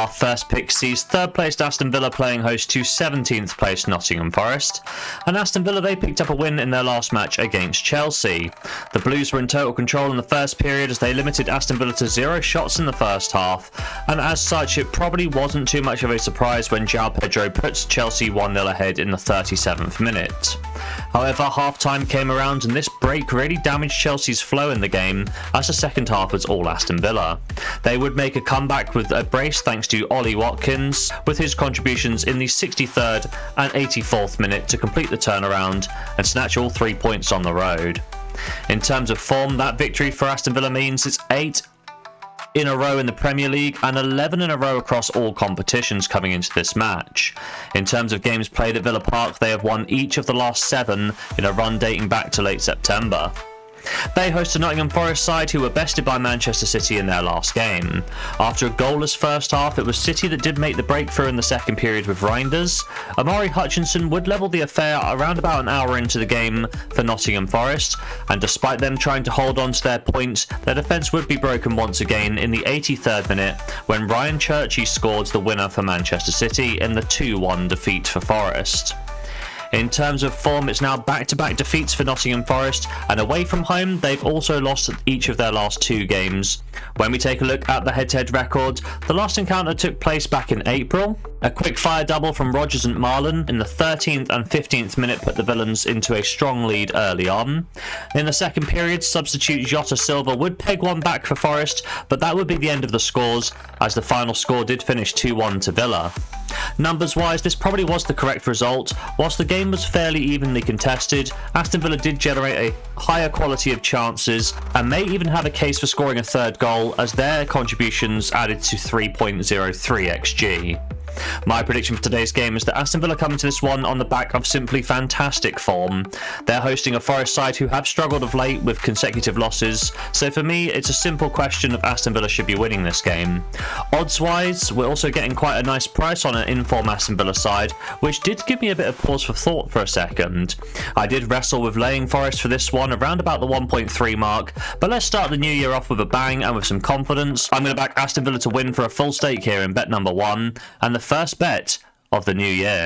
Our first pick sees 3rd placed Aston Villa playing host to 17th placed Nottingham Forest, and Aston Villa, they picked up a win in their last match against Chelsea. The Blues were in total control in the first period as they limited Aston Villa to 0 shots in the first half, and as such it probably wasn't too much of a surprise when João Pedro puts Chelsea 1-0 ahead in the 37th minute. However, half-time came around and this break really damaged Chelsea's flow in the game as the second half was all Aston Villa. They would make a comeback with a brace thanks to Ollie Watkins, with his contributions in the 63rd and 84th minute to complete the turnaround and snatch all 3 points on the road. In terms of form, that victory for Aston Villa means it's 8 in a row in the Premier League and 11 in a row across all competitions coming into this match. In terms of games played at Villa Park, they have won each of the last 7 in a run dating back to late September. They host a Nottingham Forest side who were bested by Manchester City in their last game. After a goalless first half, it was City that did make the breakthrough in the second period with Reinders. Omari Hutchinson would level the affair around about an hour into the game for Nottingham Forest, and despite them trying to hold on to their points, their defence would be broken once again in the 83rd minute when Ryan Churchy scored the winner for Manchester City in the 2-1 defeat for Forest. In terms of form, it's now back-to-back defeats for Nottingham Forest, and away from home they've also lost each of their last 2 games. When we take a look at the head-to-head record, the last encounter took place back in April. A quick-fire double from Rodgers and Marlon in the 13th and 15th minute put the Villains into a strong lead early on. In the second period, substitute Jota Silva would peg one back for Forest, but that would be the end of the scores, as the final score did finish 2-1 to Villa. Numbers-wise, this probably was the correct result. Whilst the game was fairly evenly contested, Aston Villa did generate a higher quality of chances and may even have a case for scoring a 3rd goal, as their contributions added to 3.03 xG. My prediction for today's game is that Aston Villa come into this one on the back of simply fantastic form. They're hosting a Forest side who have struggled of late with consecutive losses, so for me it's a simple question of Aston Villa should be winning this game. Odds-wise, we're also getting quite a nice price on an in-form Aston Villa side, which did give me a bit of pause for thought for a second. I did wrestle with laying Forest for this one around about the 1.3 mark, but let's start the new year off with a bang and with some confidence. I'm going to back Aston Villa to win for a full stake here in bet number 1, and the first bet of the new year.